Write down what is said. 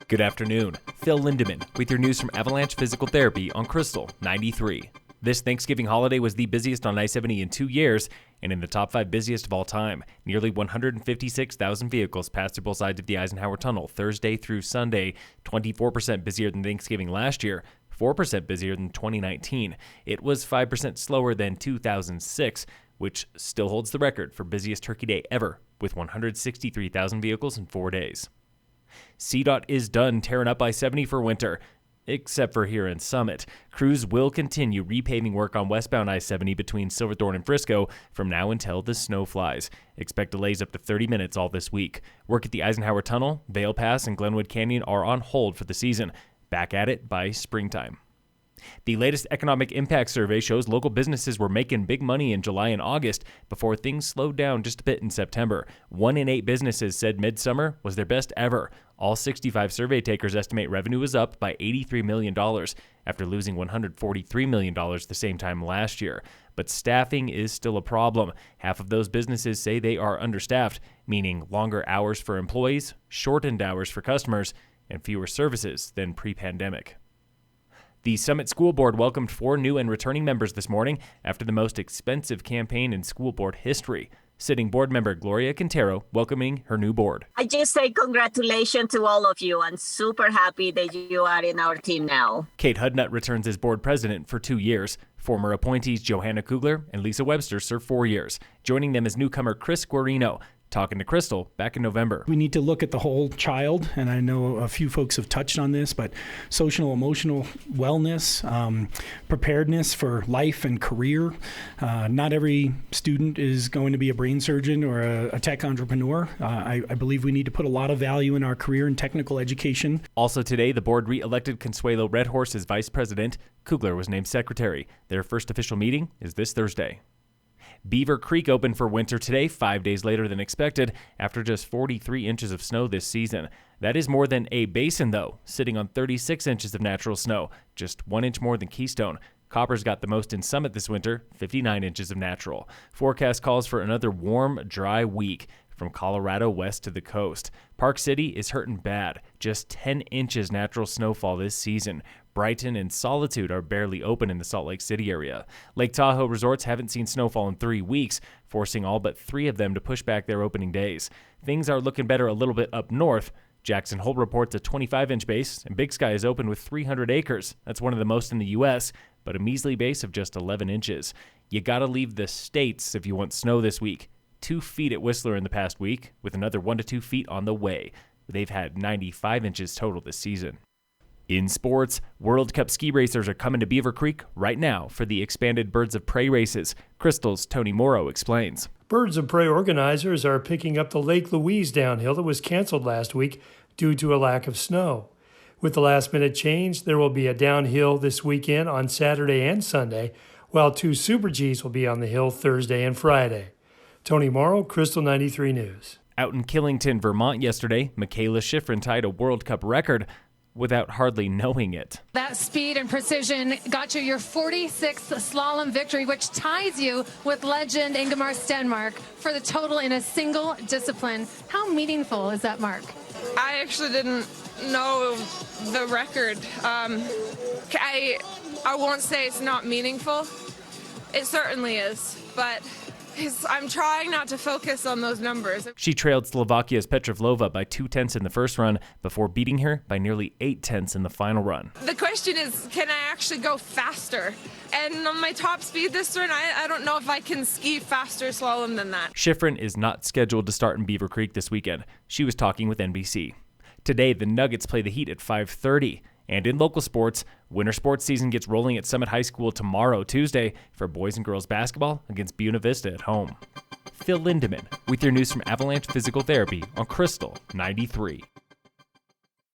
Good afternoon. Phil Lindeman with your news from Avalanche Physical Therapy on Krystal 93. This Thanksgiving holiday was the busiest on I-70 in 2 years and in the top 5 busiest of all time. Nearly 156,000 vehicles passed through both sides of the Eisenhower Tunnel Thursday through Sunday, 24% busier than Thanksgiving last year, 4% busier than 2019. It was 5% slower than 2006, which still holds the record for busiest Turkey Day ever, with 163,000 vehicles in 4 days. CDOT is done tearing up I-70 for winter, except for here in Summit. Crews will continue repaving work on westbound I-70 between Silverthorne and Frisco from now until the snow flies. Expect delays up to 30 minutes all this week. Work at the Eisenhower Tunnel, Vail Pass, and Glenwood Canyon are on hold for the season. Back at it by springtime. The latest economic impact survey shows local businesses were making big money in July and August before things slowed down just a bit in September. 1 in 8 businesses said midsummer was their best ever. All 65 survey takers estimate revenue was up by $83 million after losing $143 million the same time last year. But staffing is still a problem. Half of those businesses say they are understaffed, meaning longer hours for employees, shortened hours for customers, and fewer services than pre-pandemic. The Summit School Board welcomed 4 new and returning members this morning after the most expensive campaign in school board history. Sitting board member Gloria Quintero welcoming her new board. I just say congratulations to all of you. I'm super happy that you are in our team now. Kate Hudnut returns as board president for 2 years. Former appointees Johanna Kugler and Lisa Webster serve 4 years. Joining them is newcomer Chris Guarino. Talking to Krystal back in November. We need to look at the whole child, and I know a few folks have touched on this, but social, emotional wellness, preparedness for life and career. Not every student is going to be a brain surgeon or a tech entrepreneur. I believe we need to put a lot of value in our career and technical education. Also today, the board re-elected Consuelo Redhorse as vice president. Kugler was named secretary. Their first official meeting is this Thursday. Beaver Creek opened for winter today, 5 days later than expected, after just 43 inches of snow this season. That is more than a basin, though, sitting on 36 inches of natural snow, just 1 inch more than Keystone. Copper's got the most in Summit this winter, 59 inches of natural. Forecast calls for another warm, dry week from Colorado west to the coast. Park City is hurting bad, just 10 inches natural snowfall this season. Brighton and Solitude are barely open in the Salt Lake City area. Lake Tahoe resorts haven't seen snowfall in 3 weeks, forcing all but 3 of them to push back their opening days. Things are looking better a little bit up north. Jackson Hole reports a 25-inch base, and Big Sky is open with 300 acres. That's one of the most in the U.S., but a measly base of just 11 inches. You gotta leave the states if you want snow this week. 2 feet at Whistler in the past week, with another 1 to 2 feet on the way. They've had 95 inches total this season. In sports, World Cup ski racers are coming to Beaver Creek right now for the expanded Birds of Prey races. Krystal's Tony Morrow explains. Birds of Prey organizers are picking up the Lake Louise downhill that was canceled last week due to a lack of snow. With the last-minute change, there will be a downhill this weekend on Saturday and Sunday, while 2 Super Gs will be on the hill Thursday and Friday. Tony Morrow, Krystal 93 News. Out in Killington, Vermont yesterday, Mikaela Shiffrin tied a World Cup record without hardly knowing it. That speed and precision got you your 46th slalom victory, which ties you with legend Ingemar Stenmark for the total in a single discipline. How meaningful is that mark? I actually didn't know the record. I won't say it's not meaningful. It certainly is, but I'm trying not to focus on those numbers. She trailed Slovakia's Petrovlova by 2/10 in the first run before beating her by nearly 8/10 in the final run. The question is, can I actually go faster? And on my top speed this run, I don't know if I can ski faster slalom than that. Shiffrin is not scheduled to start in Beaver Creek this weekend. She was talking with NBC. Today, the Nuggets play the Heat at 5:30. And in local sports, winter sports season gets rolling at Summit High School tomorrow, Tuesday, for boys and girls basketball against Buena Vista at home. Phil Lindeman with your news from Avalanche Physical Therapy on Krystal 93.